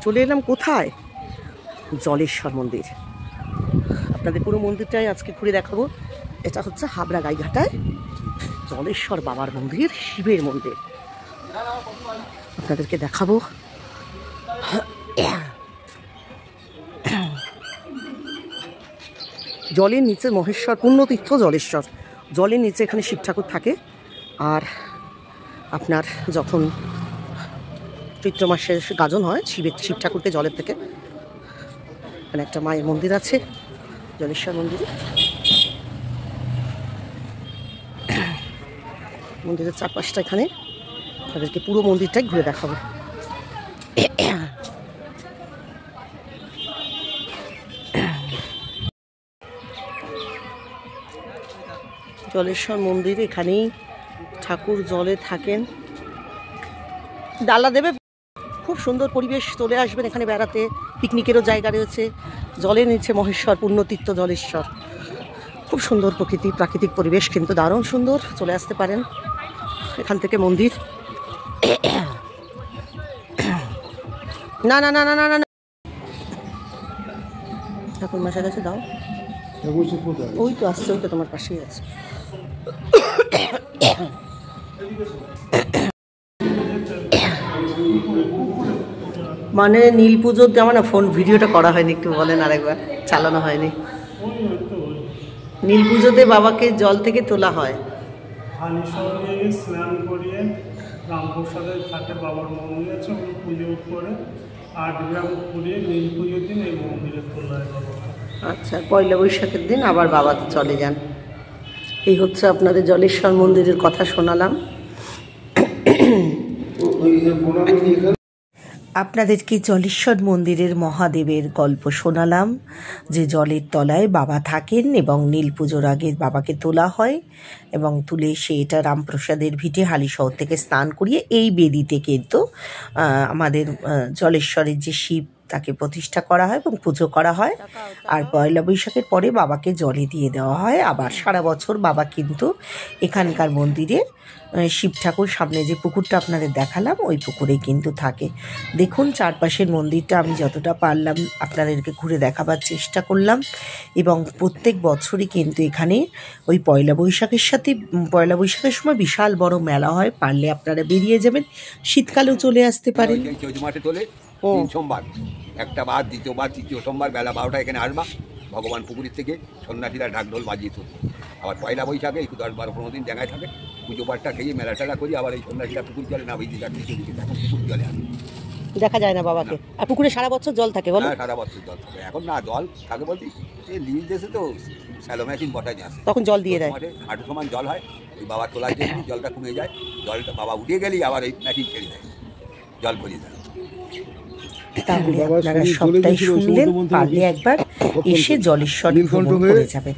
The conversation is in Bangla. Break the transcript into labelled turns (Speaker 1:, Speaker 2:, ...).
Speaker 1: চলে এলাম কোথায়? জলেশ্বর মন্দির। আপনাদের পুরো মন্দিরটাই আজকে ঘুরে দেখাবো। এটা হচ্ছে হাবড়া গাইঘাটায় জলেশ্বর বাবার মন্দির, শিবের মন্দির। আপনাদেরকে দেখাবো। জলের নিচে মহেশ্বর, পুণ্যতীর্থ জলেশ্বর। জলের নিচে এখানে শিব ঠাকুর থাকে। আর আপনার যখন চৈত্র মাসে গাজন হয়, শিব ঠাকুরকে জলের থেকে, এখানে একটা মায়ের মন্দির আছে, জলেশ্বর মন্দিরে। মন্দিরের চারপাশটা এখানে আপনাদেরকে পুরো মন্দিরটাই ঘুরে দেখাবো। জলেশ্বর মন্দির, এখানেই ঠাকুর জলে থাকেন। ডালা দেবে। খুব সুন্দর পরিবেশ, চলে আসবেন এখানে বেড়াতে। পিকনিকেরও জায়গা রয়েছে। জলের নিচে মহেশ্বর, পুণ্যতীর্থ জলেশ্বর। খুব সুন্দর প্রকৃতি, প্রাকৃতিক পরিবেশ কিন্তু দারুণ সুন্দর। চলে আসতে পারেন এখান থেকে মন্দির। না না না না না না, ঠাকুর মশাই কাছে দাও। ওই তো আসছে, ওই তো তোমার পাশেই আছে। মানে নীল পুজোর যেমন না, ফোন ভিডিওটা করা হয়নি, একটু বলেন আরেকবার। চালানো হয়নি। নীল পুজোতে বাবাকে জল থেকে তোলা হয়।
Speaker 2: স্নান করিয়ে রামপ্রসাদের ঘাটে বাবার মন্দির আছে, ওগুলো পুজো করে 8 গ্রাম করিয়ে নীল পুজোর দিন এই মন্দিরে তোলা হয় বাবা। আচ্ছা,
Speaker 1: পয়লা বৈশাখের দিন আবার বাবা চলে যান। এই হচ্ছে আপনাদের জলেশ্বর মন্দিরের কথা শোনালাম। আপনাদেরকে জলেশ্বর মন্দিরের মহাদেবের গল্প শোনালাম, যে জলের তলায় বাবা থাকেন এবং নীল পুজোর আগে বাবাকে তোলা হয় এবং তুলে সে এটা রামপ্রসাদের ভিটে হালিশহর থেকে স্নান করিয়ে এই বেদিতে কিন্তু আমাদের জলেশ্বরের যে শিব তাকে প্রতিষ্ঠা করা হয় এবং পুজো করা হয়। আর পয়লা বৈশাখের পরে বাবাকে জলে দিয়ে দেওয়া হয়। আবার সারা বছর বাবা কিন্তু এখানকার মন্দিরে শিব ঠাকুর, সামনে যে পুকুরটা আপনাদের দেখালাম ওই পুকুরেই কিন্তু থাকে। দেখুন চারপাশের মন্দিরটা আমি যতটা পারলাম আপনাদেরকে ঘুরে দেখাবার চেষ্টা করলাম। এবং প্রত্যেক বছরই কিন্তু এখানে ওই পয়লা বৈশাখের সময় বিশাল বড় মেলা হয়। পারলে আপনারা বেরিয়ে যাবেন, শীতকালেও চলে আসতে পারেন।
Speaker 3: সোমবার একটা বার, দ্বিতীয়বার, তৃতীয় সোমবার বেলা 12টা এখানে আসবা। ভগবান পুকুরের থেকে সন্ন্যাসীরা ঢাকঢোল বাজিয়ে তুলবে। আবার পয়লা বৈশাখে এই 10-12-15 দিন জায়গায় থাকে, পুজো পাঠটা খেয়ে মেলা টেলা করি। আবার এই সন্ন্যাসীরা পুকুর জলে না বেঁধে থাকে, পুকুর জলে আসে,
Speaker 1: দেখা যায় না বাবাকে। আর পুকুরে সারা বছর জল থাকে? বলো,
Speaker 3: সারা বছর জল থাকে। এখন না জল থাকে বলতে এই লিজ দেশে তো স্যালো মেশিন বসায় নিয়ে আসে,
Speaker 1: তখন জল দিয়ে দেয়।
Speaker 3: হাঁটু সমান জল হয়, ওই বাবার তোলায় যে জলটা কমে যায়, জলটা বাবা উঠে গেলেই আবার এই মেশিন ছেড়ে দেয়, জল ভরিয়ে দেয়।
Speaker 1: তাহলে আপনারা সবটাই শুনলেন, পারলে একবার এসে জলেশ্বর ভ্রমণ করে যাবেন।